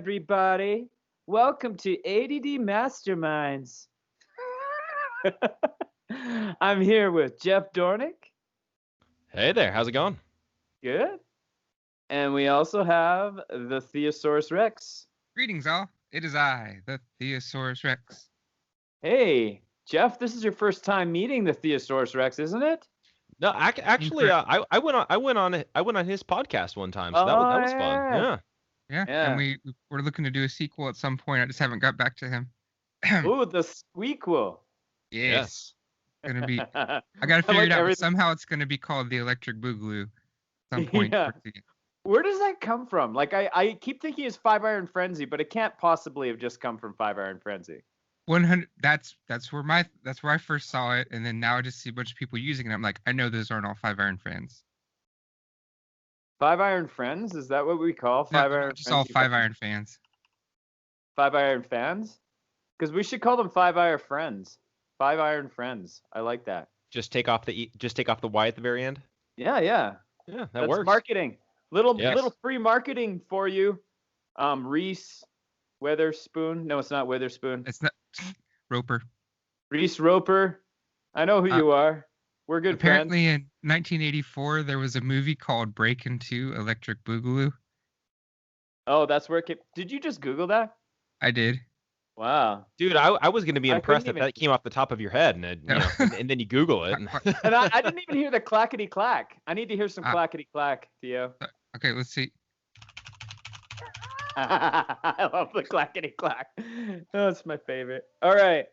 everybody. Welcome to ADD Masterminds. I'm here with Jeff Dornik. Hey there, how's it going? Good. And we also have the Theosaurus Rex. Greetings, all. It is I, the Theosaurus Rex. Hey, Jeff, this is your first time meeting the Theosaurus Rex, isn't it? No, actually, I went on his podcast one time, so that was fun. Yeah. Yeah, and we're looking to do a sequel at some point. I just haven't got back to him. Ooh, the squeakquel. Yes. Gonna be. I gotta figure it out. But somehow it's gonna be called the Electric Boogaloo. At some point. Yeah. Where does that come from? Like I keep thinking it's 5 Iron Frenzy, but it can't possibly have just come from 5 Iron Frenzy. 100. That's where I first saw it, and then now I just see a bunch of people using it. I'm like, I know those aren't all 5 Iron fans. 5 Iron Friends? Is that what we call 5 Iron? Just all 5 Iron fans. 5 Iron fans? Because we should call them 5 Iron Friends. 5 Iron Friends. I like that. Just take off the Y at the very end. Yeah. Yeah, that works. Marketing. Little free marketing for you. Reese Witherspoon. No, it's not Witherspoon. It's not Roper. Reese Roper. I know who you are. We're good apparently friends. In 1984, there was a movie called Breakin' 2 Electric Boogaloo. Oh, that's where it came. Did you just Google that? I did. Wow. Dude, I was going to be impressed that came off the top of your head, and and then you Google it. And I didn't even hear the clackety clack. I need to hear some clackety clack, Theo. Okay, let's see. I love the clackety clack. Oh, it's my favorite. All right.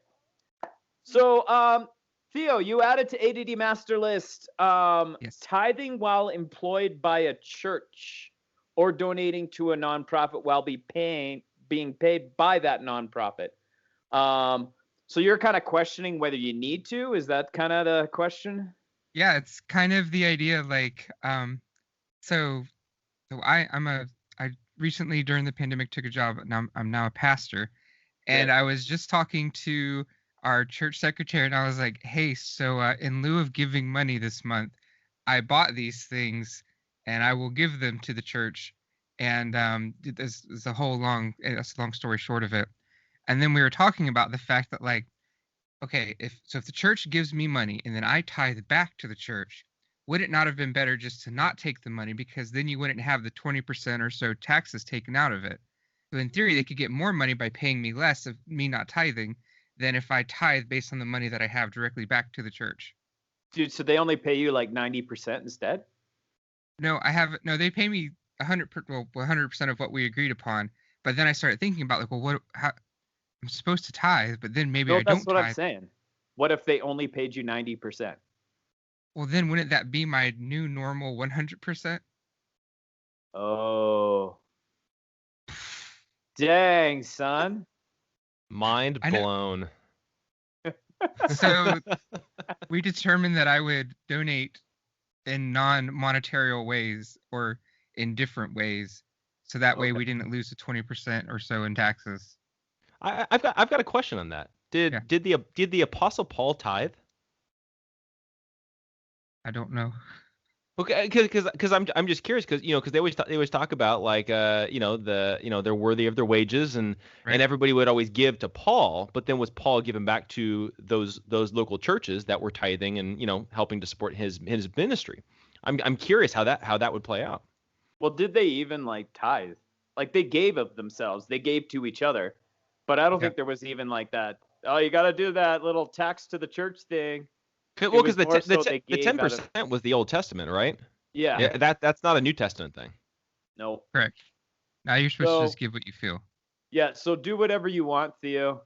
So, Theo, you added to ADD Master List Yes. tithing while employed by a church or donating to a nonprofit while being paid by that nonprofit. So you're kind of questioning whether you need to? Is that kind of the question? Yeah, it's kind of the idea like so I recently during the pandemic took a job. Now I'm now a pastor, and I was just talking to our church secretary, and I was like, hey, so in lieu of giving money this month, I bought these things and I will give them to the church. And this is that's a long story short of it. And then we were talking about the fact that, like, okay, if the church gives me money and then I tithe back to the church, would it not have been better just to not take the money, because then you wouldn't have the 20% or so taxes taken out of it? So in theory, they could get more money by paying me less of me not tithing than if I tithe based on the money that I have directly back to the church. Dude, so they only pay you like 90% instead? No, they pay me 100% of what we agreed upon. But then I started thinking about, like, how I'm supposed to tithe, but then maybe I don't tithe. That's what I'm saying. What if they only paid you 90%? Well, then wouldn't that be my new normal 100%? Oh. Dang, son. Mind blown. So we determined that I would donate in non-monetary ways or in different ways, so that way we didn't lose the 20% or so in taxes. I've got a question on that. Did the Apostle Paul tithe? I don't know. Okay, because I'm just curious, because they always talk about, like, they're worthy of their wages, and everybody would always give to Paul, but then was Paul giving back to those local churches that were tithing and helping to support his ministry? I'm curious how that would play out. Well, did they even like tithe? Like, they gave of themselves, they gave to each other, but I don't think there was even like that. Oh, you got to do that little tax to the church thing. Well, because the 10% was the Old Testament, right? Yeah. That's not a New Testament thing. No. Correct. Now you're supposed to just give what you feel. Yeah, so do whatever you want, Theo.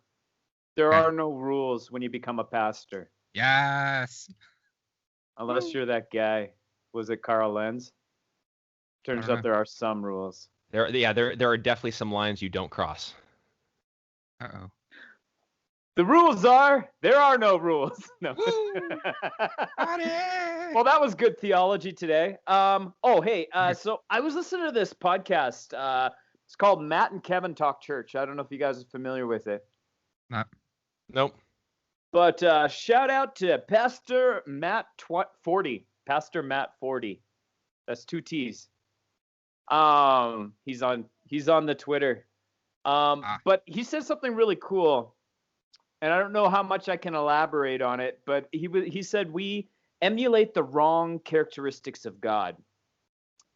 There are no rules when you become a pastor. Yes. Unless you're that guy. Was it Carl Lenz? Turns out there are some rules. There are definitely some lines you don't cross. Uh-oh. The rules are, there are no rules. No. Well, that was good theology today. So I was listening to this podcast. It's called Matt and Kevin Talk Church. I don't know if you guys are familiar with it. Nope. But shout out to Pastor Matt 40. Pastor Matt 40. That's 2 T's. He's on the Twitter. But he says something really cool, and I don't know how much I can elaborate on it, but he said we emulate the wrong characteristics of God.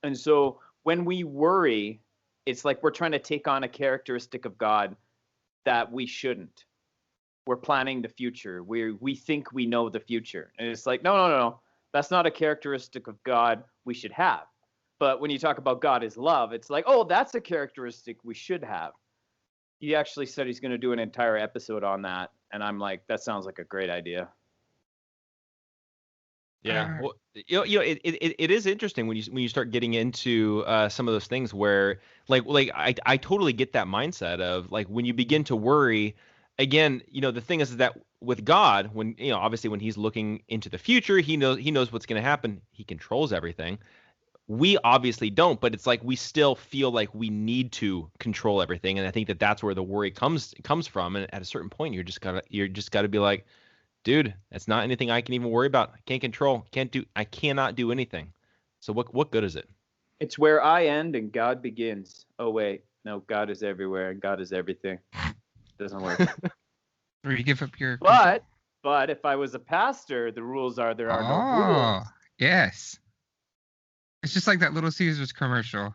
And so when we worry, it's like we're trying to take on a characteristic of God that we shouldn't. We're planning the future. We think we know the future. And it's like, no. That's not a characteristic of God we should have. But when you talk about God is love, it's like, oh, that's a characteristic we should have. He actually said he's going to do an entire episode on that. And I'm like, that sounds like a great idea. Yeah, well, it is interesting when you start getting into some of those things where like I totally get that mindset of like when you begin to worry. Again, the thing is that with God, when obviously when he's looking into the future, he knows what's going to happen. He controls everything. We obviously don't, but it's like we still feel like we need to control everything, and I think that's where the worry comes from. And at a certain point, you're just gotta be like, dude, that's not anything I can even worry about. I can't control. I cannot do anything. So what good is it? It's where I end and God begins. Oh wait, no, God is everywhere and God is everything. Doesn't work. Or you give up your. But if I was a pastor, the rules are there are no rules. Yes. It's just like that Little Caesars commercial.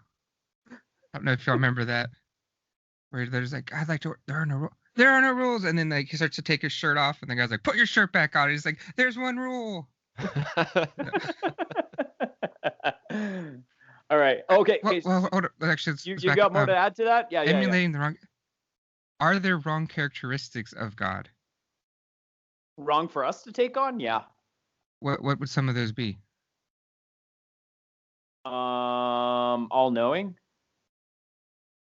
I don't know if y'all remember that, where there's like, there are no rules, and then like he starts to take his shirt off, and the guy's like, put your shirt back on. And he's like, there's one rule. All right. Okay. Well, hold on. Actually, you got more to add to that? Yeah. Emulating the wrong. Are there wrong characteristics of God? Wrong for us to take on? Yeah. What would some of those be? All-knowing.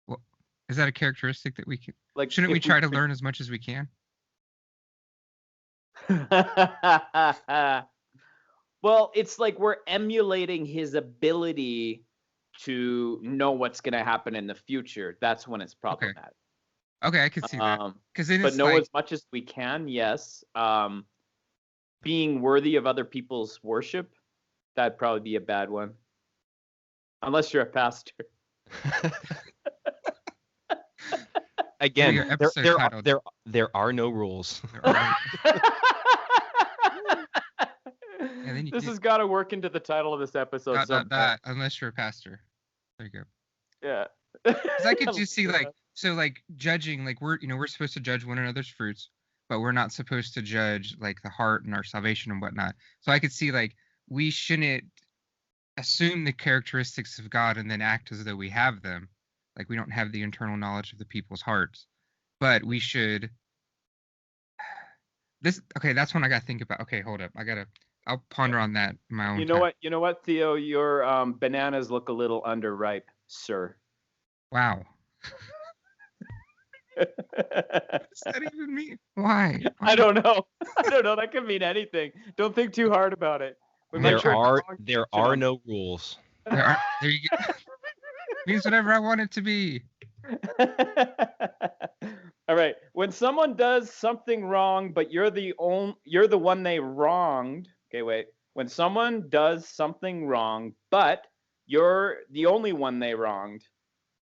Well, is that a characteristic that we can? Like, shouldn't we try to learn as much as we can? Well, it's like we're emulating his ability to know what's going to happen in the future. That's when it's problematic. Okay, I can see that. But know as much as we can, yes. Being worthy of other people's worship, that'd probably be a bad one. Unless you're a pastor. Again, there are no rules. This has got to work into the title of this episode. Unless you're a pastor. There you go. Yeah. Because I could just see judging, like we're supposed to judge one another's fruits, but we're not supposed to judge like the heart and our salvation and whatnot. So I could see like we shouldn't assume the characteristics of God and then act as though we have them. Like we don't have the internal knowledge of the people's hearts, but we should. That's one I gotta think about. Okay, hold up. I'll ponder on that in my own. You know what, Theo? Your bananas look a little underripe, sir. Wow. What does that even mean? Why? I don't know. That could mean anything. Don't think too hard about it. There are no rules. There you go. Means whatever I want it to be. All right. When someone does something wrong, but you're the one they wronged. Okay, wait. When someone does something wrong, but you're the only one they wronged,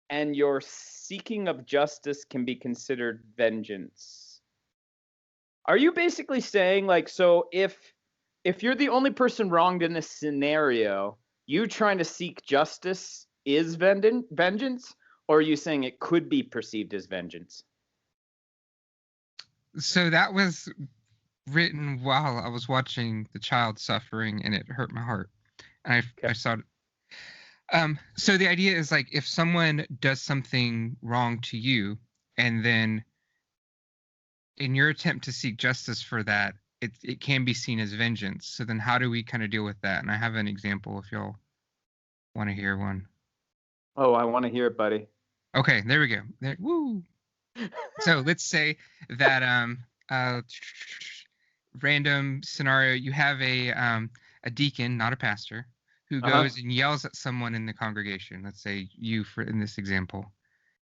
and your seeking of justice can be considered vengeance. Are you basically saying like, so if you're the only person wronged in this scenario, you trying to seek justice is vengeance, or are you saying it could be perceived as vengeance? So that was written while I was watching the child suffering, and it hurt my heart. And I saw it. So the idea is like if someone does something wrong to you, and then in your attempt to seek justice for that, it can be seen as vengeance. So then how do we kind of deal with that? And I have an example if y'all want to hear one. Oh, I want to hear it, buddy. Okay, there we go. Woo. So let's say that random scenario, you have a deacon, not a pastor, who goes and yells at someone in the congregation. Let's say you in this example.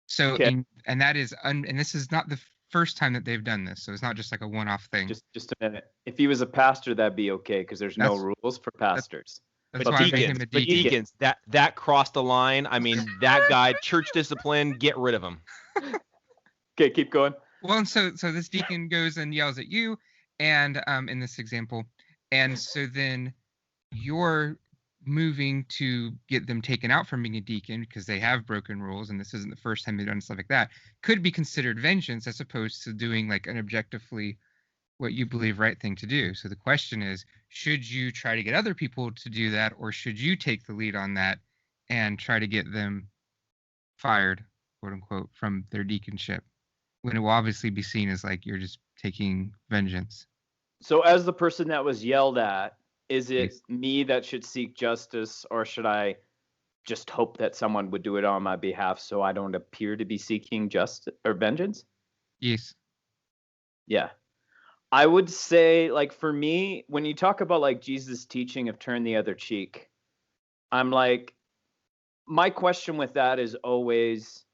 So and that is and this is not the first time that they've done this. So it's not just like a one-off thing. Just a minute. If he was a pastor, that'd be okay because there's no rules for pastors. That's why I made him a deacon. Deacons, that crossed the line. I mean, that guy, church discipline, get rid of him. Okay, keep going. Well, and so this deacon goes and yells at you, and in this example, and so then you're moving to get them taken out from being a deacon because they have broken rules, and this isn't the first time they've done stuff like that. Could be considered vengeance as opposed to doing like an objectively what you believe right thing to do. So the question is, should you try to get other people to do that, or should you take the lead on that and try to get them fired, quote unquote, from their deaconship, when it will obviously be seen as like you're just taking vengeance? So as the person that was yelled at, is it Yes. me that should seek justice, or should I just hope that someone would do it on my behalf so I don't appear to be seeking justice or vengeance? Yes. Yeah. I would say, like, for me, when you talk about like Jesus' teaching of turn the other cheek, I'm like, my question with that is always,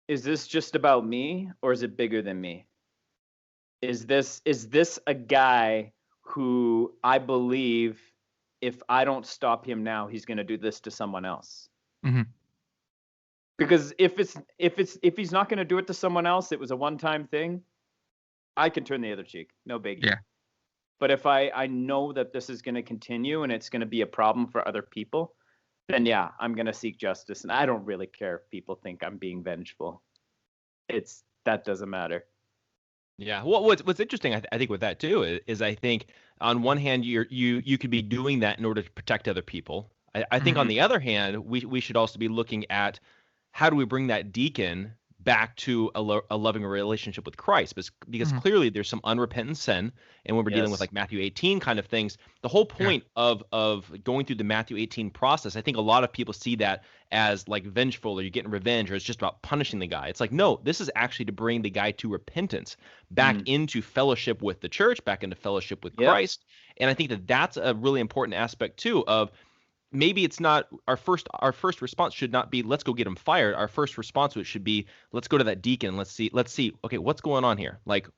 is this just about me, or is it bigger than me? Is this a guy who I believe if I don't stop him now, he's going to do this to someone else? Mhm. Because if he's not going to do it to someone else, it was a one-time thing, I can turn the other cheek, no biggie. Yeah. But if I know that this is going to continue and it's going to be a problem for other people, then yeah, I'm going to seek justice, and I don't really care if people think I'm being vengeful. That doesn't matter. Yeah. Well, what's interesting, I think, with that too is I think on one hand you could be doing that in order to protect other people. I think on Mhm. the other hand we should also be looking at how do we bring that deacon back to a loving relationship with Christ, because Mhm. clearly there's some unrepentant sin, and when we're dealing with Yes. like Matthew 18 kind of things, the whole point of going through the Matthew 18 process, I think a lot of people see that as like vengeful, or you're getting revenge, or it's just about punishing the guy. It's like, no, this is actually to bring the guy to repentance, back into fellowship with the church, back into fellowship with Yep. Christ. And I think that that's a really important aspect too of maybe it's not our first response should not be let's go get him fired. Our first response to it should be let's go to that deacon, let's see okay, what's going on here, like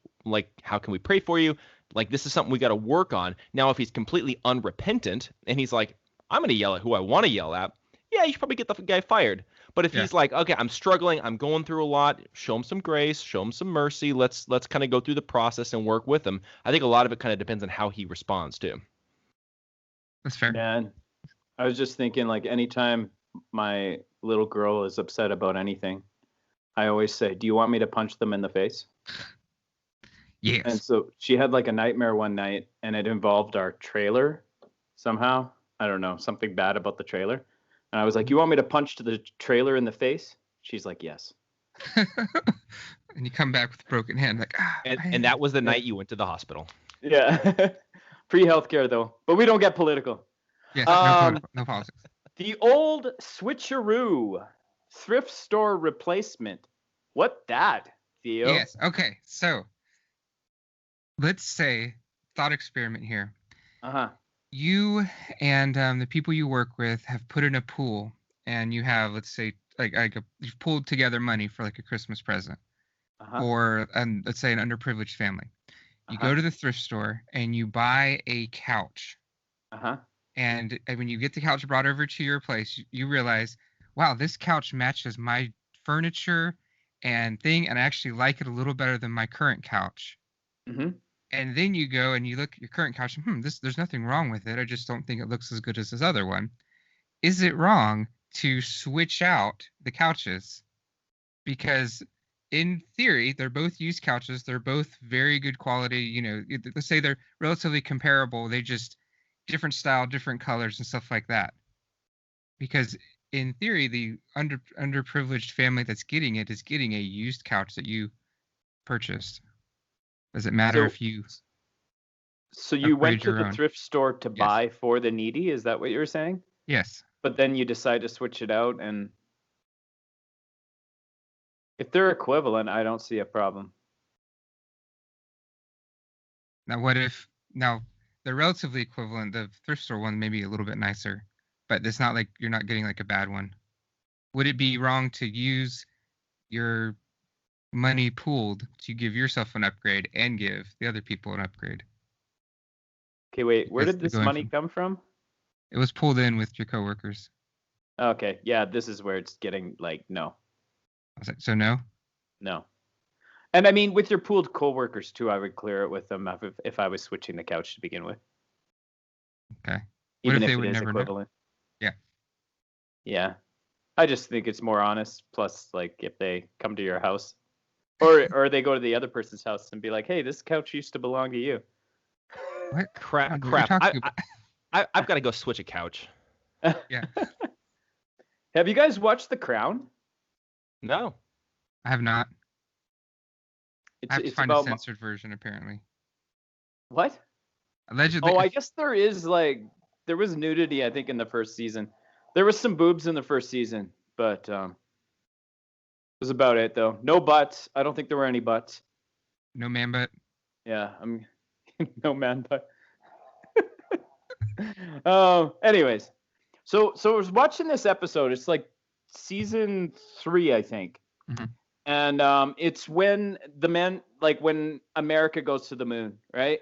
how can we pray for you, like this is something we got to work on. Now if he's completely unrepentant and he's like I'm going to yell at who I want to yell at, yeah, you should probably get the guy fired. But if Yeah. he's like, okay, I'm struggling, I'm going through a lot, show him some grace, show him some mercy, let's kind of go through the process and work with him. I think a lot of it kind of depends on how he responds too. That's fair. Man, I was just thinking, like, anytime my little girl is upset about anything, I always say, do you want me to punch them in the face? Yes. And so she had like a nightmare one night, and it involved our trailer somehow. I don't know, something bad about the trailer. And I was like, you want me to punch the trailer in the face? She's like, yes. And you come back with a broken hand, like And that was the night you went to the hospital. Yeah. Free healthcare, though. But we don't get political. Yes. No politics. The old switch-a-roo thrift store replacement. What that, Theo? Yes. Okay. So let's say thought experiment here. Uh-huh. You and the people you work with have put in a pool, and you have, let's say, you've pulled together money for like a Christmas present, or let's say an underprivileged family. You go to the thrift store and you buy a couch. And when you get the couch brought over to your place, you realize, wow, this couch matches my furniture and thing, and I actually like it a little better than my current couch. And then you go and you look at your current couch, there's nothing wrong with it. I just don't think it looks as good as this other one. Is it wrong to switch out the couches? Because in theory, they're both used couches. They're both very good quality. You know, let's say they're relatively comparable. They just different style, different colors and stuff like that. Because in theory, the underprivileged family that's getting it is getting a used couch that you purchased. Does it matter if you... So you went to the own thrift store to buy for the needy? Is that what you were saying? Yes. But then you decide to switch it out, and if they're equivalent, I don't see a problem. Now, what if... Now, they're relatively equivalent. The thrift store one may be a little bit nicer, but it's not like you're not getting like a bad one. Would it be wrong to use your money pooled to give yourself an upgrade and give the other people an upgrade? Okay, wait, where did this money come from? It was pulled in with your coworkers. Okay, yeah, this is where it's getting like, no. So no? No. And I mean, with your pooled coworkers too, I would clear it with them if I was switching the couch to begin with. Okay. What Even if they if it would is never know? equivalent. Yeah. Yeah. I just think it's more honest. Plus, like, if they come to your house, or they go to the other person's house and be like, "Hey, this couch used to belong to you." What? Crap. What are you talking about? I've got to go switch a couch. Yeah. Have you guys watched The Crown? No. I have not. I have to It's find a about censored version, apparently. what? Allegedly. Oh, I guess there was nudity, I think, in the first season. There was some boobs in the first season, but was about it though. No butts. I don't think there were any butts. No man butt. Yeah, I'm no man butt. Anyways, so I was watching this episode. It's like season 3, I think. Mhm. And it's when when America goes to the moon, right?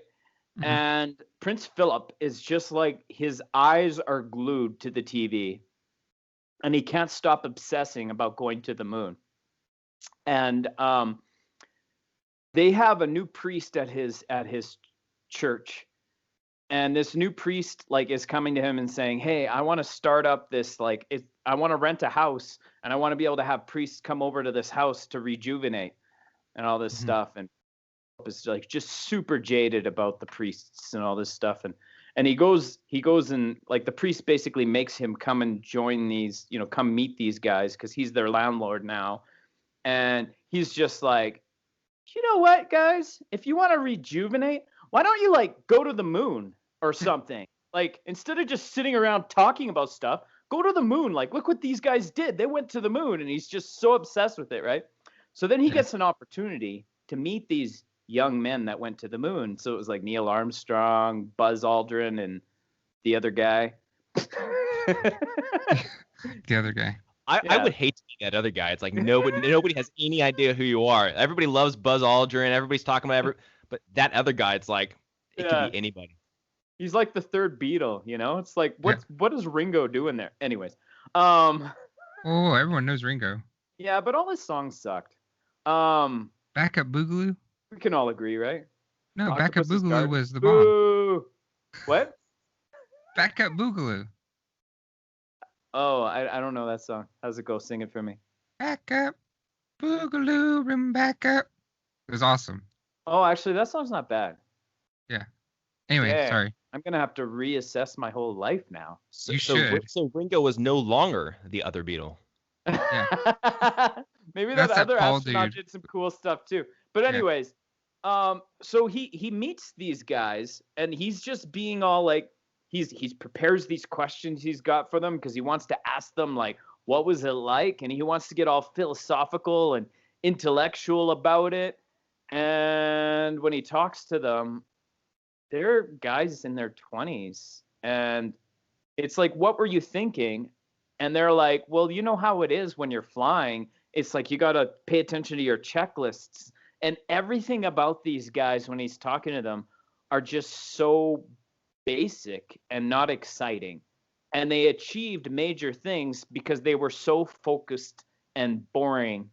Mhm. And Prince Phillip is just like, his eyes are glued to the TV, and he can't stop obsessing about going to the moon. And they have a new priest at his church, and this new priest is coming to him and saying, "Hey, I want to start up this I want to rent a house, and I want to be able to have priests come over to this house to rejuvenate and all this Mhm. stuff." And is just super jaded about the priests and all this stuff, and he goes and the priest basically makes him come and join these, come meet these guys because he's their landlord now. And he's just like, "You know what, guys, if you want to rejuvenate, why don't you go to the moon or something? Instead of just sitting around talking about stuff, go to the moon. Look what these guys did. They went to the moon." And he's just so obsessed with it, right? So then he Yeah. gets an opportunity to meet these young men that went to the moon. So it was like Neil Armstrong, Buzz Aldrin, and the other guy. The other guy. I would hate to be that other guy. It's like nobody has any idea who you are. Everybody loves Buzz Aldrin. Everybody's talking about but that other guy, it's like it could be anybody. He's like the third Beatle, It's like what does Ringo do in there? Anyways. Oh, everyone knows Ringo. Yeah, but all his songs sucked. Backup Boogaloo? We can all agree, right? No, Octopus's Backup Boogaloo Garden. was the bomb. Boo! What? Backup Boogaloo. Oh, I don't know that song. How's it go? Sing it for me. Backup Boogaloo, bring back up. It was awesome. Oh, actually, that song's not bad. Yeah. Anyway, sorry. I'm gonna have to reassess my whole life now. You should. So Ringo was no longer the other Beatle. Yeah. Maybe That's that other Paul astronaut dude. did some cool stuff too. But anyways, so he meets these guys, and he's just being all he prepares these questions he's got for them because he wants to ask them what was it like, and he wants to get all philosophical and intellectual about it. And when he talks to them, they're guys in their 20s, and it's like, "What were you thinking?" And they're like, "Well, you know how it is when you're flying. It's like you got to pay attention to your checklists." And everything about these guys when he's talking to them are just so basic and not exciting. And they achieved major things because they were so focused and boring,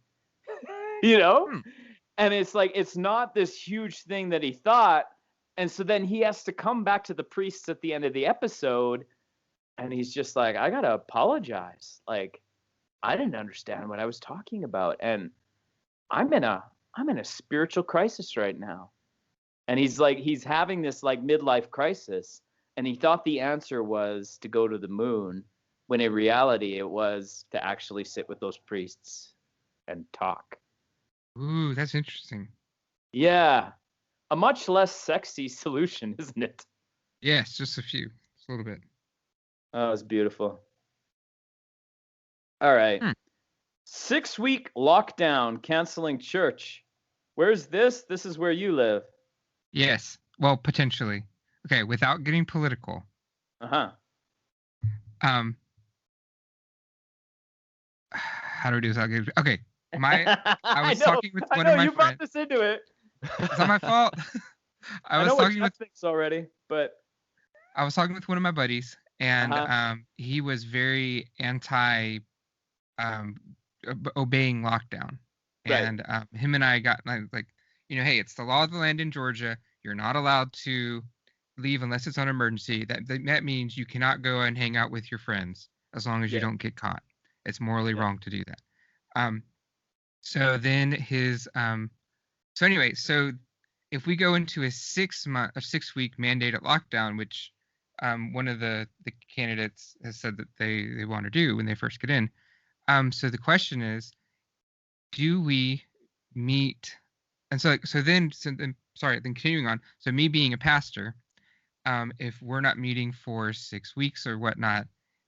And it's like, it's not this huge thing that he thought. And so then he has to come back to the priests at the end of the episode, and he's just like, "I got to apologize. I didn't understand what I was talking about. And I'm in a spiritual crisis right now." And he's having this midlife crisis. And he thought the answer was to go to the moon, when in reality it was to actually sit with those priests and talk. Ooh, that's interesting. Yeah. A much less sexy solution, isn't it? Yes, just a few. Just a little bit. Oh, it's beautiful. All right. 6-week lockdown, canceling church. Where's this? This is where you live. Yes. Well, potentially. Okay, without getting political. Uh-huh. How do we do this? Okay. I was know, talking with one I know, of my you brought friends. this into it. It's not my fault. I was talking with already, but I was talking with one of my buddies, and he was very anti obeying lockdown, And him and I got like, hey, it's the law of the land in Georgia. You're not allowed to leave unless it's on emergency. That means you cannot go and hang out with your friends as long as you don't get caught. It's morally wrong to do that. So then so if we go into a 6-week mandated lockdown, which one of the candidates has said that they want to do when they first get in. So the question is, do we meet? And then continuing on. So me being a pastor, if we're not meeting for 6 weeks or whatnot,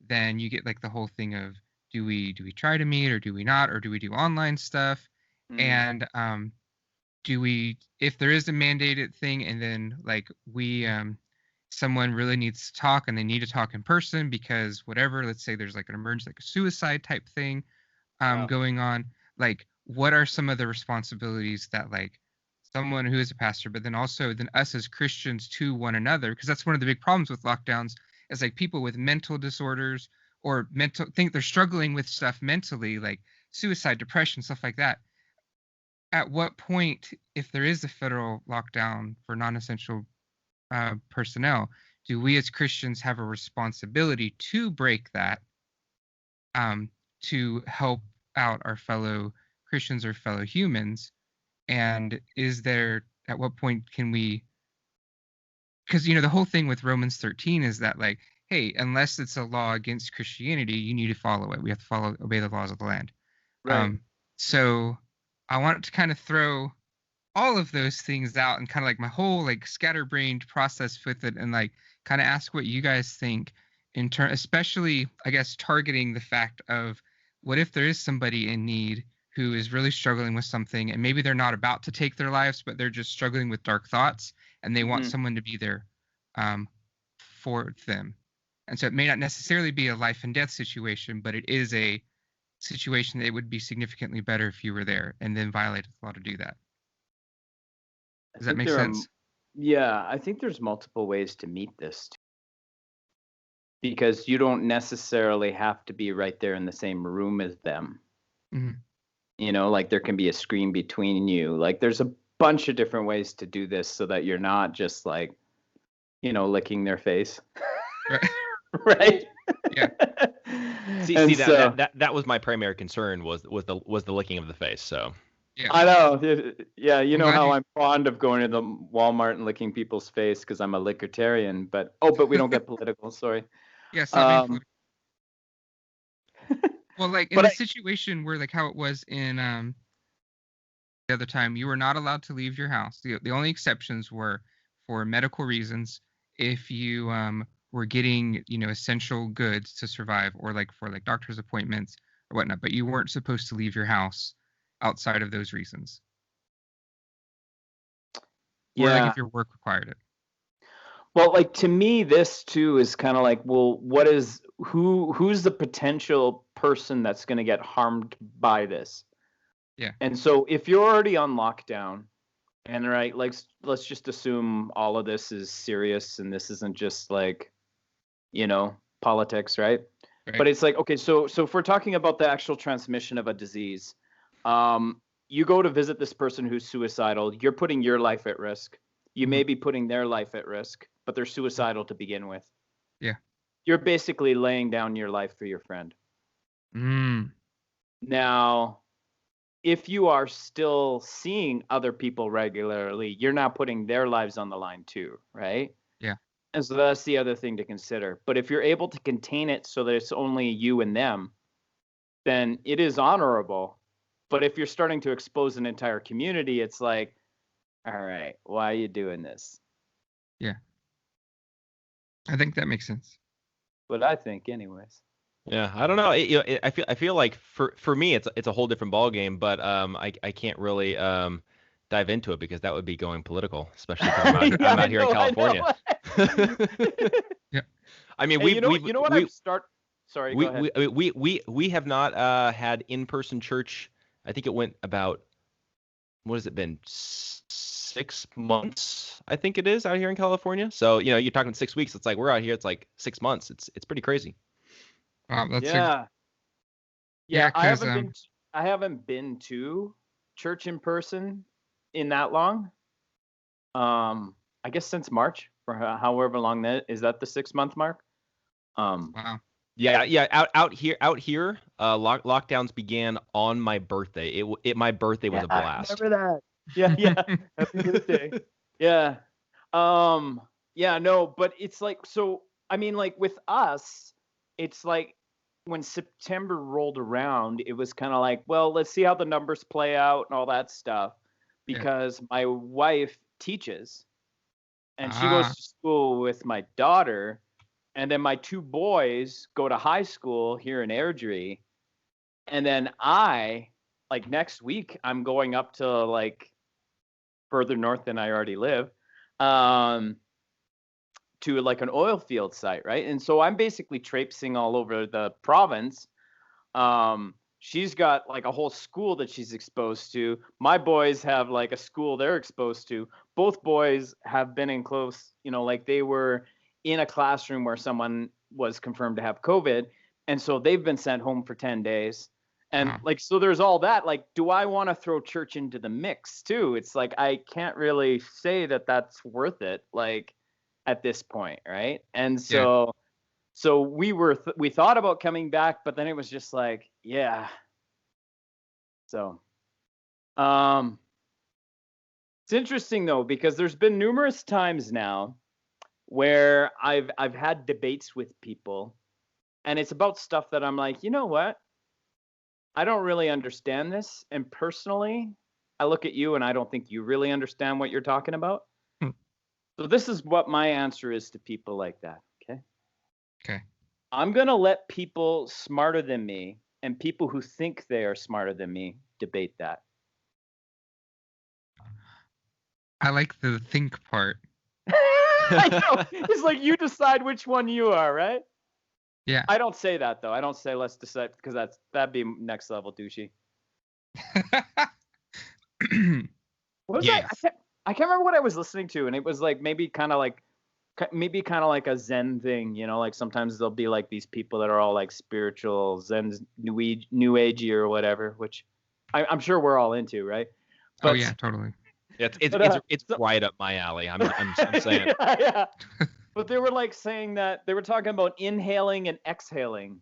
then you get like the whole thing of, do we try to meet, or do we not, or do we do online stuff? And if there is a mandated thing, and then like someone really needs to talk and they need to talk in person because whatever, let's say there's like an emergency, like a suicide type thing going on, like what are some of the responsibilities that like someone who is a pastor, but then also us as Christians to one another, because that's one of the big problems with lockdowns, is like people with mental disorders or think they're struggling with stuff mentally, like suicide, depression, stuff like that. At what point, if there is a federal lockdown for non-essential personnel, do we as Christians have a responsibility to break that, to help out our fellow Christians or fellow humans? And at what point can we, because the whole thing with Romans 13 is that like, hey, unless it's a law against Christianity, you need to follow it. We have to obey the laws of the land. Right. So I want to kind of throw all of those things out and kind of like my whole like scatterbrained process with it, and like kind of ask what you guys think especially I guess targeting the fact of, what if there is somebody in need who is really struggling with something, and maybe they're not about to take their lives, but they're just struggling with dark thoughts, and they want someone to be there for them. And so it may not necessarily be a life and death situation, but it is a situation that it would be significantly better if you were there, and then violate the law to do that. Does that make sense? Yeah, I think there's multiple ways to meet this, because you don't necessarily have to be right there in the same room as them. Like there can be a screen between you. Like there's a bunch of different ways to do this so that you're not just like, licking their face. Right? Yeah. See that was my primary concern, was the licking of the face. So yeah. I know. Yeah, how I'm fond of going to the Walmart and licking people's face because I'm a lickitarian. But we don't get political. Sorry. Yeah, stop being political. Well, like in the situation where like how it was in the other time, you were not allowed to leave your house. The only exceptions were for medical reasons, if you were getting essential goods to survive, or like for like doctor's appointments or whatnot. But you weren't supposed to leave your house outside of those reasons. Or like if your work required it. Well, like to me, this too is kind of like, well, who's the potential person that's going to get harmed by this? Yeah. And so if you're already on lockdown, and right, like let's just assume all of this is serious and this isn't just like, politics, right? But it's like, okay, so if we're talking about the actual transmission of a disease, you go to visit this person who's suicidal, you're putting your life at risk. You may be putting their life at risk, but they're suicidal to begin with. Yeah. You're basically laying down your life for your friend. Now, if you are still seeing other people regularly, you're now putting their lives on the line too, right? Yeah. And so that's the other thing to consider. But if you're able to contain it so that it's only you and them, then it is honorable. But if you're starting to expose an entire community, it's like, all right, why are you doing this? Yeah. I think that makes sense. What I think, anyways. Yeah, I don't know. I feel like for me it's a whole different ballgame, but I can't really dive into it because that would be going political, especially because I'm out here in California. Yeah. I mean, Sorry, go ahead. We have not had in-person church. I think it went about, what has it been, 6 months? I think it is out here in California. So you're talking 6 weeks. It's like we're out here. It's like 6 months. It's pretty crazy. Wow, that's yeah. I haven't been to church in person in that long. I guess since March, for however long that is. That the 6-month mark? Wow. Yeah. Out here, lockdowns began on my birthday. My birthday was a blast. I remember that. Yeah. Happy birthday. Yeah. Yeah, no, but it's like, so, I mean, like with us, it's like when September rolled around, it was kind of like, well, let's see how the numbers play out and all that stuff, because my wife teaches and she goes to school with my daughter, and then my 2 boys go to high school here in Airdrie, and then like next week, I'm going up to like further north than I already live, to like an oil field site, right? And so I'm basically traipsing all over the province. She's got like a whole school that she's exposed to. My boys have like a school they're exposed to. Both boys have been in close, like they were in a classroom where someone was confirmed to have COVID. And so they've been sent home for 10 days. And like, so there's all that. Like, do I want to throw church into the mix too? It's like, I can't really say that that's worth it, like at this point. Right. And so we thought about coming back, but then it was just like, yeah. So, it's interesting though, because there's been numerous times now where I've had debates with people, and it's about stuff that I'm like, you know what? I don't really understand this. And personally, I look at you and I don't think you really understand what you're talking about. So this is what my answer is to people like that. Okay. I'm going to let people smarter than me and people who think they are smarter than me debate that. I like the think part. I know. It's like you decide which one you are, right? Yeah. I don't say that though. I don't say let's decide, because that'd be next level douchey. What was that? I can't remember what I was listening to, and it was like maybe kind of like a Zen thing, like sometimes there'll be like these people that are all like spiritual Zen, new agey or whatever, which I'm sure we're all into, right? But, yeah, totally. It's right up my alley. I'm saying. Yeah. But they were like saying that they were talking about inhaling and exhaling,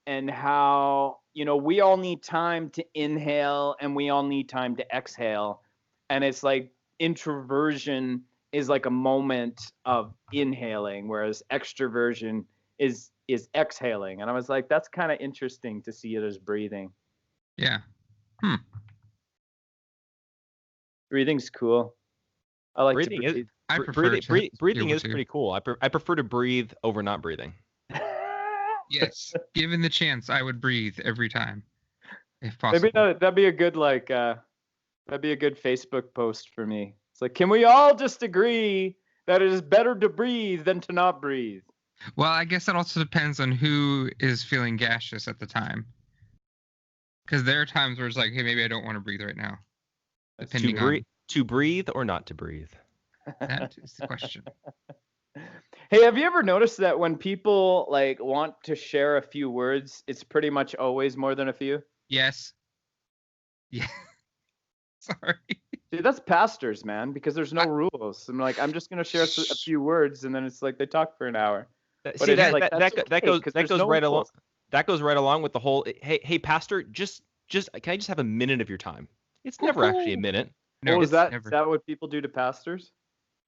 and how, we all need time to inhale and we all need time to exhale. And it's like introversion is like a moment of inhaling, whereas extroversion is exhaling. And I was like, that's kind of interesting to see it as breathing. Yeah. Breathing's cool. I like breathing to breathe. I prefer breathing is pretty cool. I prefer to breathe over not breathing. Yes, given the chance, I would breathe every time, if possible. Maybe that'd be a good Facebook post for me. It's like, can we all just agree that it is better to breathe than to not breathe? Well, I guess it also depends on who is feeling gaseous at the time. Because there are times where it's like, hey, maybe I don't want to breathe right now. To breathe or not to breathe? That is the question. Hey, have you ever noticed that when people like want to share a few words, it's pretty much always more than a few? Yes. Yeah. Sorry. Dude, that's pastors, man, because there's no rules. I'm like, I'm just gonna share a few words, and then it's like they talk for an hour. That goes right along with the whole. Hey, pastor, just can I just have a minute of your time? It's never actually a minute. No, is that what people do to pastors?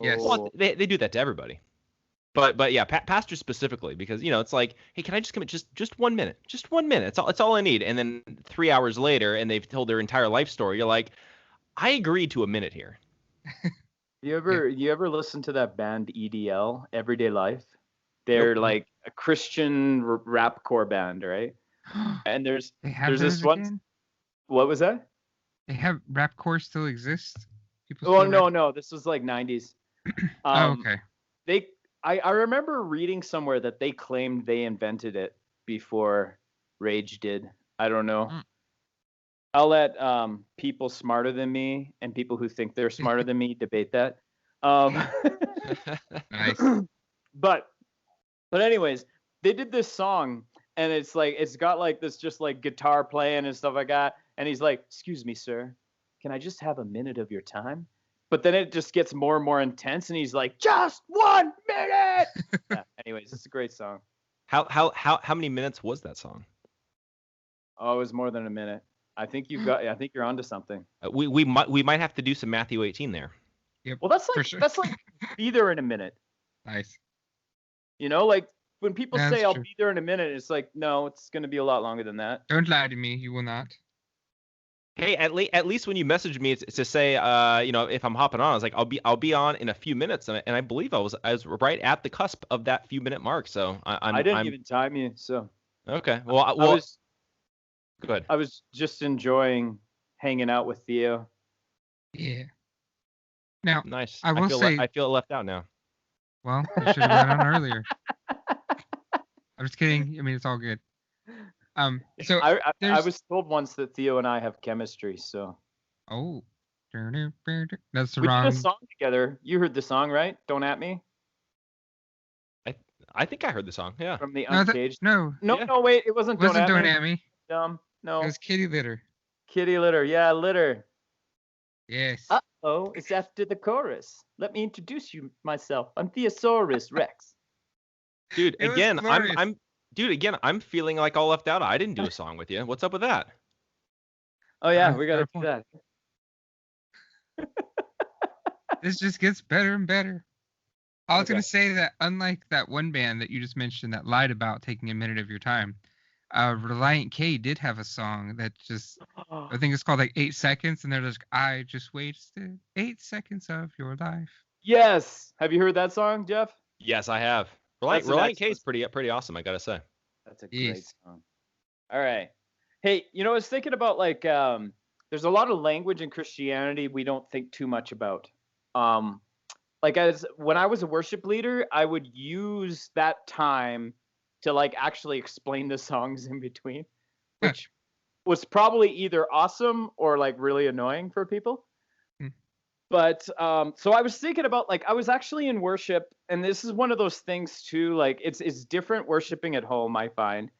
Yes. Well, they do that to everybody. But yeah, pastors specifically, because it's like, hey, can I just commit just 1 minute? Just 1 minute. It's all I need. And then 3 hours later, and they've told their entire life story. You're like, I agreed to a minute here. You ever listen to that band EDL, Everyday Life? They're like a Christian rapcore band, right? And there's this one. Again? What was that? They have rapcore still exists? No, this was like 90s. Okay. I remember reading somewhere that they claimed they invented it before Rage did. I don't know. I'll let people smarter than me and people who think they're smarter than me debate that. Nice. But anyways, they did this song, and it's got like this just like guitar playing and stuff like that. And he's like, "Excuse me, sir, can I just have a minute of your time? But then it just gets more and more intense, and he's like, just 1 minute. Yeah. Anyways, it's a great song. How many minutes was that song? Oh, it was more than a minute. I think you're onto something. We might have to do some Matthew 18 there. Yep. Well, that's for like sure. that's like be there in a minute. Nice. You know, like when people Yeah, say that's I'll true. be there in a minute, it's like, no, it's going to be a lot longer than that. Don't lie to me. You will not. Hey, at least when you messaged me, it's to say, if I'm hopping on, I was like, I'll be on in a few minutes, and I believe I was right at the cusp of that few minute mark. So I didn't even time you, so okay. Well, I was good. I was just enjoying hanging out with Theo. Yeah. Now, Nice. I will say, I feel left out now. well, you should have been on earlier. I'm just kidding. I mean, it's all good. So I was told once that Theo and I have chemistry, so. Oh. That's the we wrong. did a song together. You heard the song, right? Don't At Me. I think I heard the song. Yeah. From the No, Uncaged. no. No, Yeah. no, wait. It wasn't It wasn't Don't Don't At At Me. Me. No. It was Kitty Litter. Kitty Litter. Yeah, Litter. Yes. Uh-oh, it's after the chorus. Let me introduce myself. I'm Theosaurus Rex. Dude, It was again, glorious. I'm feeling like all left out. I didn't do a song with you. What's up with that? Oh, yeah, Fair we got to do point. that. This just gets better and better. I was Okay. going to say that unlike that one band that you just mentioned that lied about taking a minute of your time, Reliant K did have a song that just, I think it's called like 8 seconds, and they're just, I just wasted 8 seconds of your life. Yes. Have you heard that song, Jeff? Yes, I have. That's an Reliant K is excellent- pretty awesome, I gotta say. That's a Yes. great song. All right. Hey, I was thinking about like there's a lot of language in Christianity we don't think too much about. Like when I was a worship leader, I would use that time to like actually explain the songs in between, which was probably either awesome or like really annoying for people. But so I was thinking about like I was actually in worship, and this is one of those things too. Like it's different worshiping at home. I find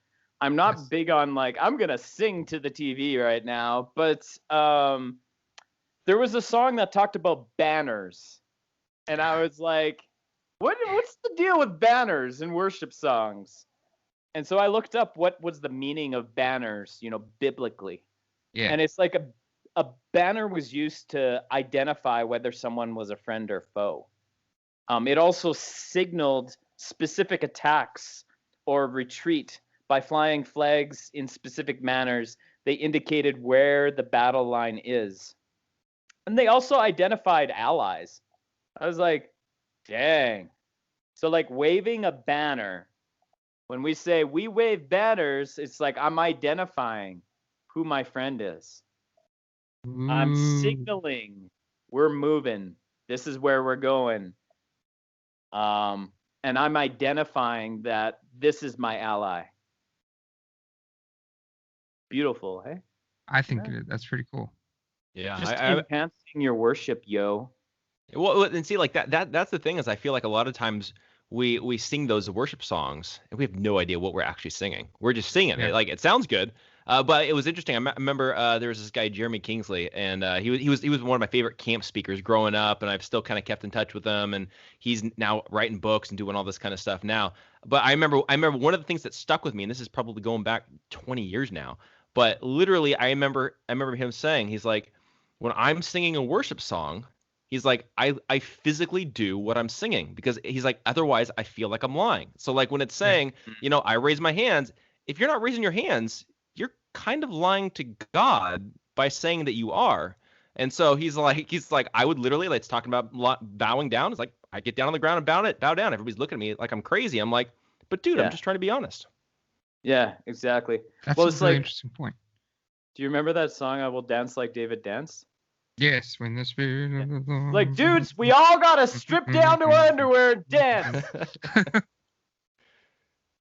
I'm not Yes. big on like I'm gonna sing to the TV right now, but there was a song that talked about banners, and I was like, what's the deal with banners in worship songs? And so I looked up what was the meaning of banners, biblically. Yeah. And it's like a banner was used to identify whether someone was a friend or foe. It also signaled specific attacks or retreat by flying flags in specific manners. They indicated where the battle line is. And they also identified allies. I was like, dang. So like waving a banner, when we say we wave banners, it's like I'm identifying who my friend is. I'm signaling we're moving. This is where we're going. And I'm identifying that this is my ally. Beautiful, hey? I think that's pretty cool. Yeah, Just enhancing your worship, yo. Well, and see, like that's the thing is I feel like a lot of times we sing those worship songs and we have no idea what we're actually singing. We're just singing it. Like it sounds good. But it was interesting. I remember there was this guy, Jeremy Kingsley, and he was one of my favorite camp speakers growing up, and I've still kind of kept in touch with him, and he's now writing books and doing all this kind of stuff now. But I remember one of the things that stuck with me, and this is probably going back 20 years now, but literally I remember him saying, he's like, when I'm singing a worship song, he's like, I physically do what I'm singing, because he's like, otherwise I feel like I'm lying. So like when it's saying, I raise my hands, if you're not raising your hands, you're kind of lying to God by saying that you are. And so he's like, I would literally, like, it's talking about bowing down. It's like, I get down on the ground and bow down. Everybody's looking at me like I'm crazy. I'm like, but dude, I'm just trying to be honest. Yeah, exactly. That's well, a it's really like, interesting point. Do you remember that song, I Will Dance Like David Danced? Yes, when the spirit of the Lord. Like, dudes, we all gotta strip down to our underwear and dance.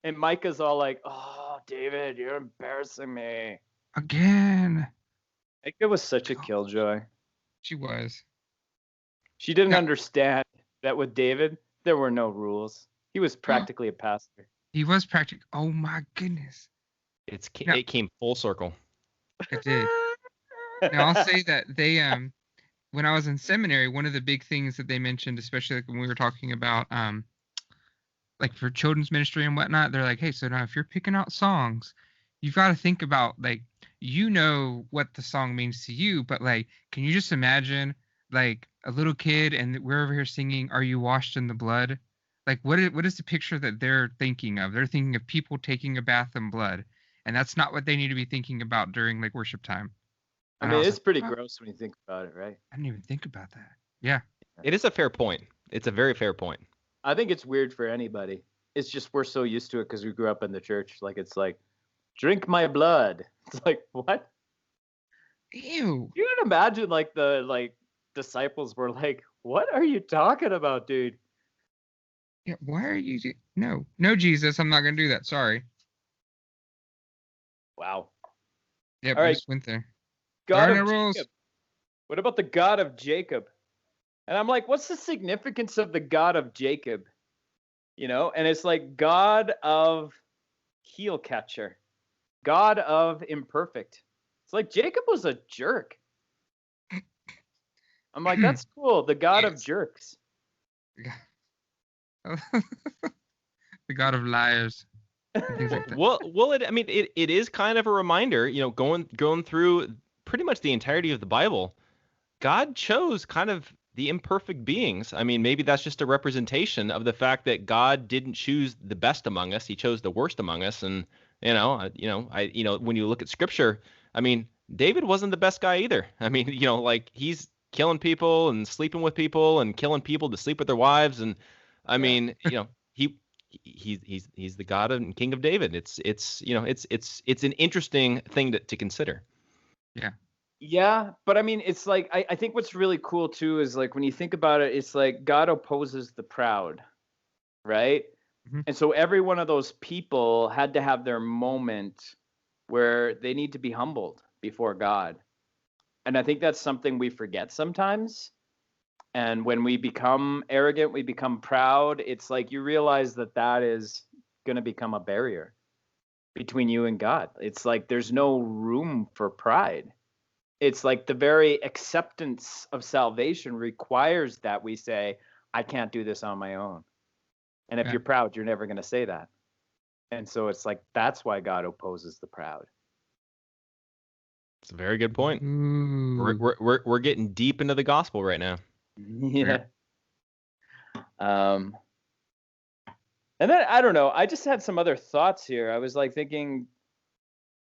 And Micah's all like, oh, David, you're embarrassing me. Again. Micah was such a killjoy. She was. She didn't understand that with David, there were no rules. He was practically a pastor. He was practically. Oh, my goodness. It came full circle. It did. Now I'll say that they when I was in seminary, one of the big things that they mentioned, especially like when we were talking about like for children's ministry and whatnot, they're like, hey, so now if you're picking out songs, you've got to think about like what the song means to you, but like, can you just imagine like a little kid and we're over here singing, "Are you washed in the blood?" Like, what is the picture that they're thinking of? They're thinking of people taking a bath in blood, and that's not what they need to be thinking about during like worship time. I And I mean, was it's like, pretty oh, gross when you think about it, right? I didn't even think about that. Yeah. It is a fair point. It's a very fair point. I think it's weird for anybody. It's just we're so used to it because we grew up in the church. Like it's like, drink my blood. It's like what? Ew. You can imagine like the disciples were like, what are you talking about, dude? Yeah. Why are you? No, Jesus, I'm not gonna do that. Sorry. Wow. Yep. All I right. just went there. God There are of no rules. Jacob. What about the God of Jacob? And I'm like, what's the significance of the God of Jacob? You know, and it's like God of heel catcher, God of imperfect. It's like Jacob was a jerk. I'm like, that's cool. The God of Yes. jerks. The God of liars. And things like that. Well, it is kind of a reminder, going through pretty much the entirety of the Bible, God chose kind of the imperfect beings. I mean, maybe that's just a representation of the fact that God didn't choose the best among us; He chose the worst among us. And when you look at Scripture, I mean, David wasn't the best guy either. I mean, like he's killing people and sleeping with people and killing people to sleep with their wives, and I mean, he's the God and King of David. It's an interesting thing to consider. Yeah. Yeah, but I mean, it's like I think what's really cool too is like when you think about it, it's like God opposes the proud, right? Mhm. And so every one of those people had to have their moment where they need to be humbled before God. And I think that's something we forget sometimes. And when we become arrogant, we become proud, it's like you realize that is going to become a barrier between you and God. It's like there's no room for pride. It's like the very acceptance of salvation requires that we say, I can't do this on my own. And if Yeah. you're proud, you're never going to say that. And so it's like that's why God opposes the proud. It's a very good point. Ooh. We're getting deep into the gospel right now. Yeah. And then I don't know. I just had some other thoughts here. I was like thinking,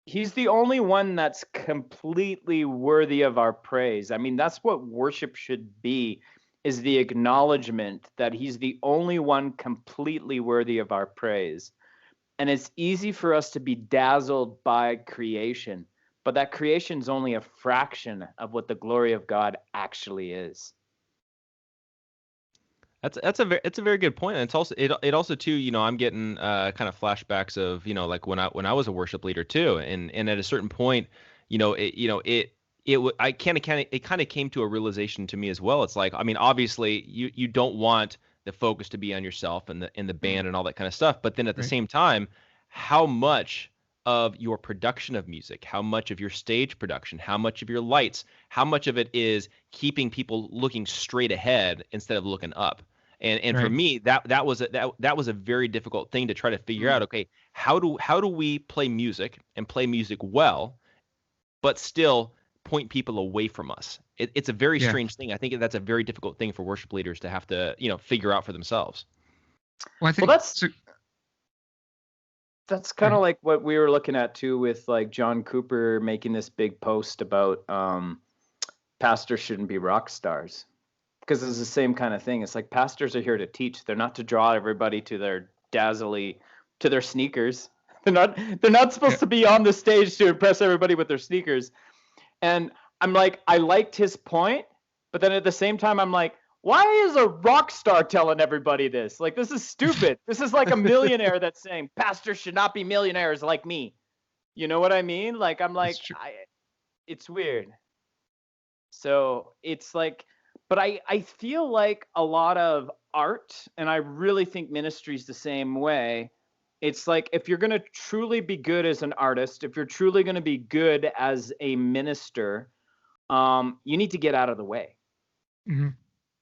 he's the only one that's completely worthy of our praise. I mean, that's what worship should be, is the acknowledgement that he's the only one completely worthy of our praise. And it's easy for us to be dazzled by creation, but that creation's only a fraction of what the glory of God actually is. It's a very good point, and it's also it also too. I'm getting kind of flashbacks of like when I was a worship leader too, and at a certain point, I kind of came to a realization to me as well. It's like, I mean, obviously you don't want the focus to be on yourself and the band and all that kind of stuff, but then at the Right. same time, how much of your production of music, how much of your stage production, how much of your lights, how much of it is keeping people looking straight ahead instead of looking up. And for Right. me, that was a very difficult thing to try to figure out. Okay, how do we play music and play music well, but still point people away from us? It's a very Yeah. strange thing. I think that's a very difficult thing for worship leaders to have to figure out for themselves. Well, I think that's kind of like what we were looking at too with like John Cooper making this big post about pastors shouldn't be rock stars, because it's the same kind of thing. It's like pastors are here to teach. They're not to draw everybody to their to their sneakers. They're not supposed to be on the stage to impress everybody with their sneakers. And I'm like, I liked his point, but then at the same time I'm like, why is a rock star telling everybody this? Like, this is stupid. This is like a millionaire that's saying pastors should not be millionaires like me. You know what I mean? Like, I'm like, it's weird. So it's like, but I feel like a lot of art, and I really think ministry's the same way. It's like, if you're going to truly be good as an artist, if you're truly going to be good as a minister, you need to get out of the way Hmm.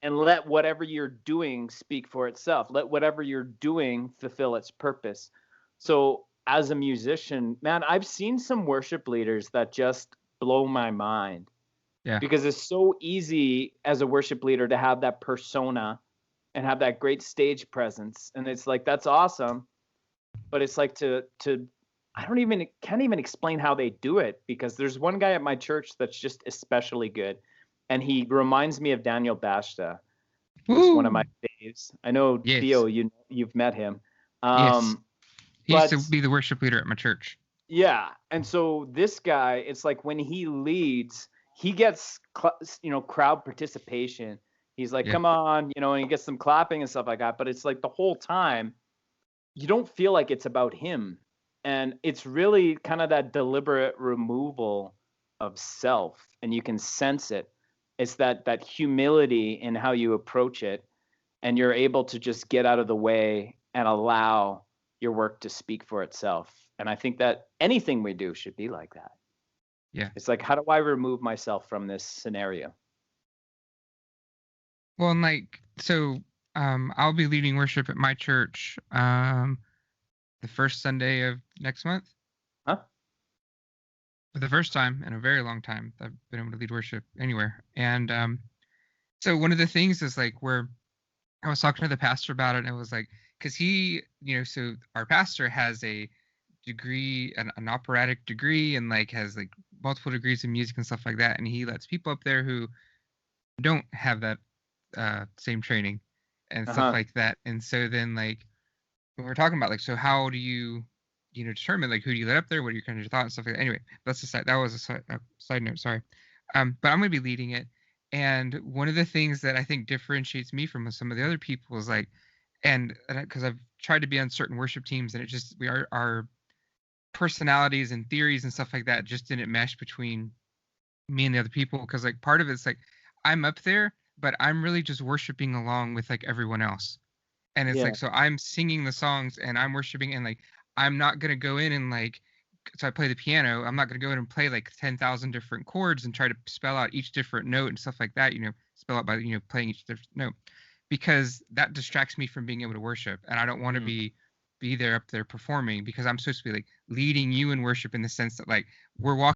and let whatever you're doing speak for itself. Let whatever you're doing fulfill its purpose. So, as a musician, man, I've seen some worship leaders that just blow my mind Yeah. because it's so easy as a worship leader to have that persona and have that great stage presence. And it's like, that's awesome. But it's like to I don't even can't even explain how they do it, because there's one guy at my church that's just especially good, and he reminds me of Daniel Bashta, who's one of my Woo! faves. I know Yes. Theo, you've met him. Yes. He used to But be the worship leader at my church. yeah, and so this guy, it's like when he leads, he gets crowd participation. He's like, Yeah. "Come on," and he gets some clapping and stuff like that. But it's like the whole time you don't feel like it's about him. And it's really kind of that deliberate removal of self, and you can sense it. It's that humility in how you approach it, and you're able to just get out of the way and allow your work to speak for itself. And I think that anything we do should be like that. Yeah. It's like, how do I remove myself from this scenario? Well, and like, so I'll be leading worship at my church the first Sunday of next month. Huh? For the first time in a very long time, I've been able to lead worship anywhere. And so one of the things is like where I was talking to the pastor about it, and it was like, because he, so our pastor has a degree, an operatic degree, and like has like multiple degrees in music and stuff like that. And he lets people up there who don't have that same training and stuff Uh-huh. like that. And so then like when we're talking about like, so how do you, determine like who do you let up there? What are your kind of thoughts and stuff like that? Anyway, that's a side. That was a side note. Sorry. But I'm going to be leading it. And one of the things that I think differentiates me from some of the other people is like, and because I've tried to be on certain worship teams, and it just our personalities and theories and stuff like that just didn't mesh between me and the other people. Because like part of it's like I'm up there, but I'm really just worshiping along with like everyone else. And it's Yeah. like, so I'm singing the songs and I'm worshiping, and like I'm not gonna go in and like, so I play the piano. I'm not gonna go in and play like 10,000 different chords and try to spell out each different note and stuff like that. Spell out by playing each different note, because that distracts me from being able to worship, and I don't want to Mm. be there up there performing, because I'm supposed to be like leading you in worship in the sense that like we're walking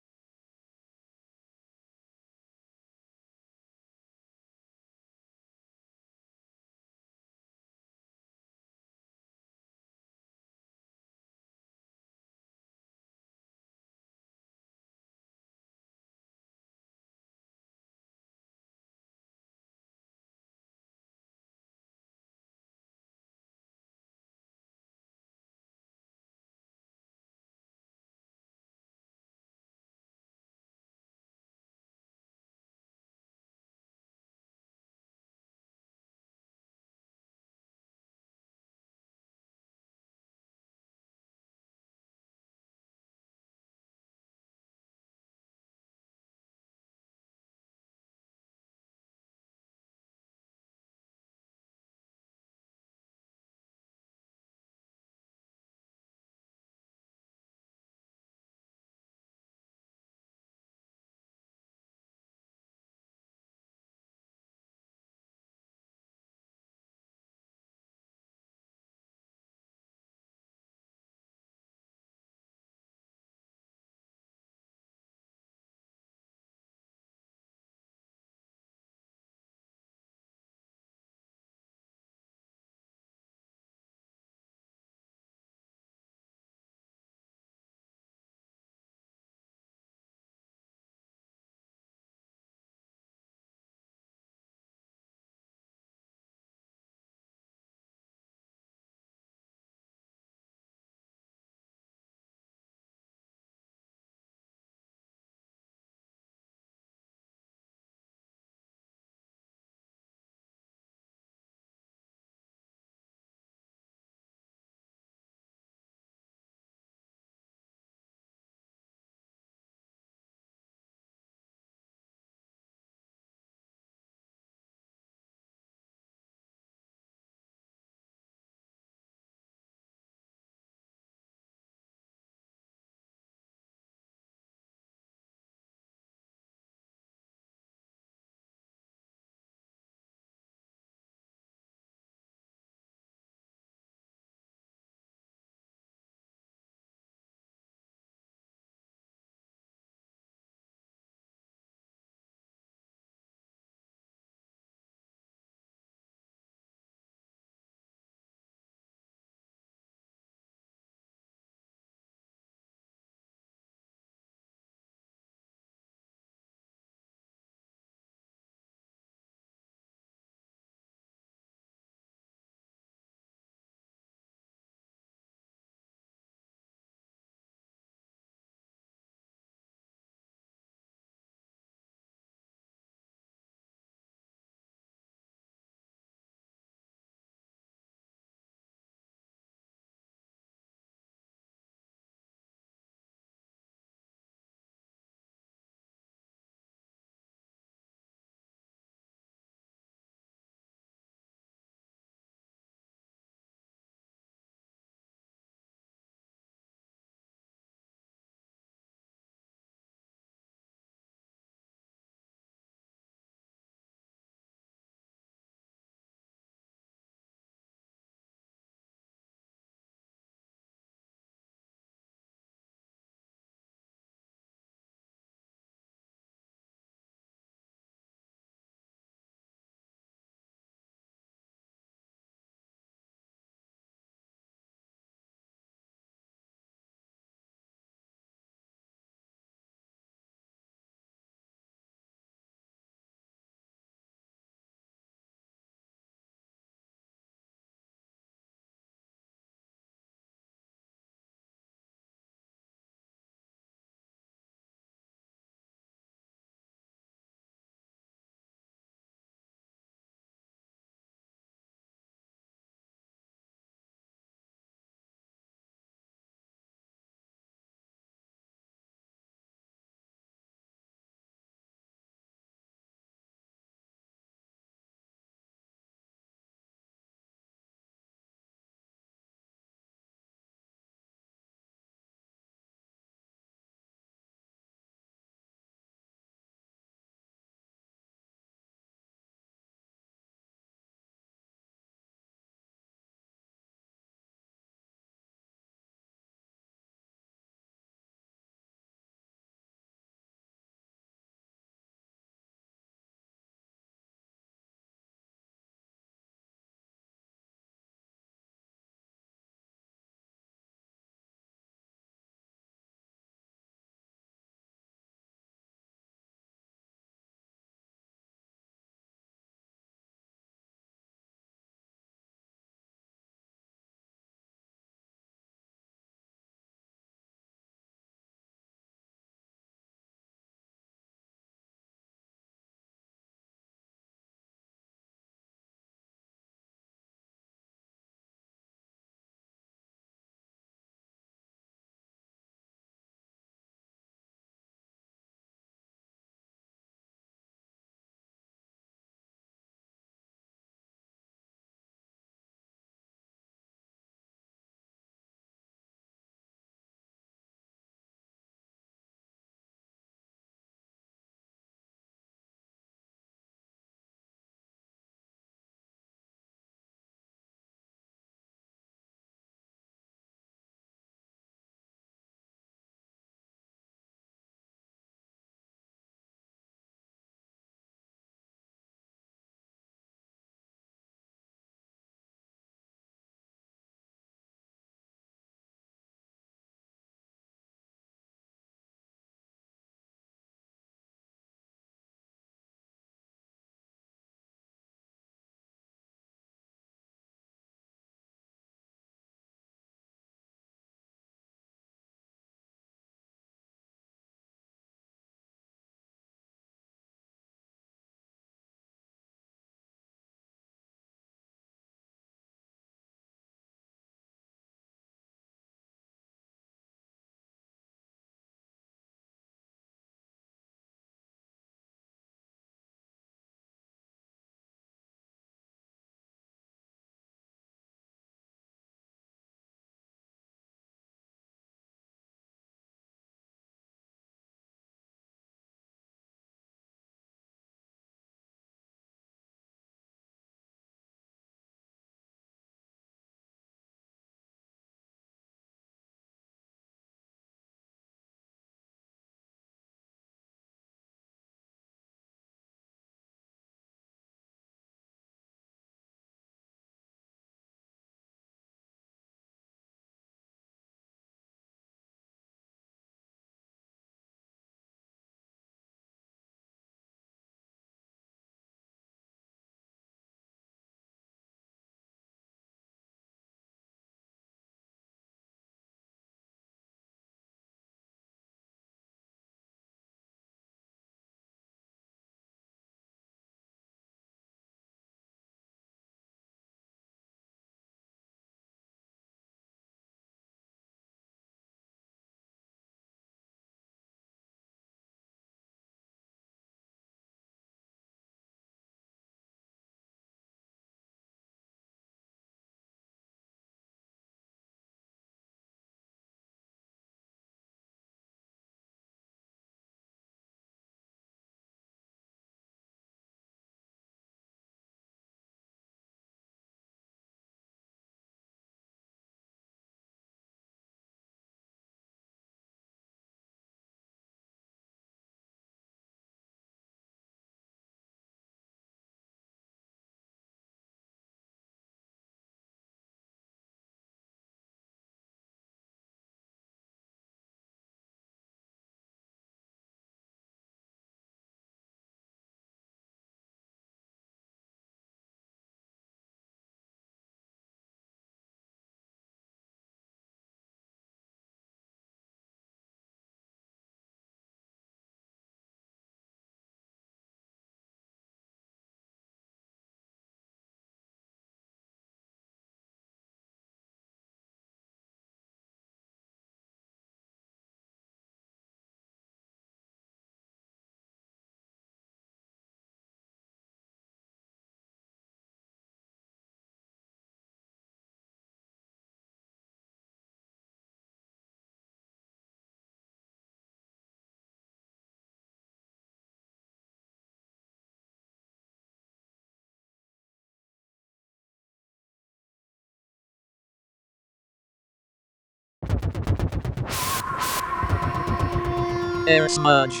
Air smudge.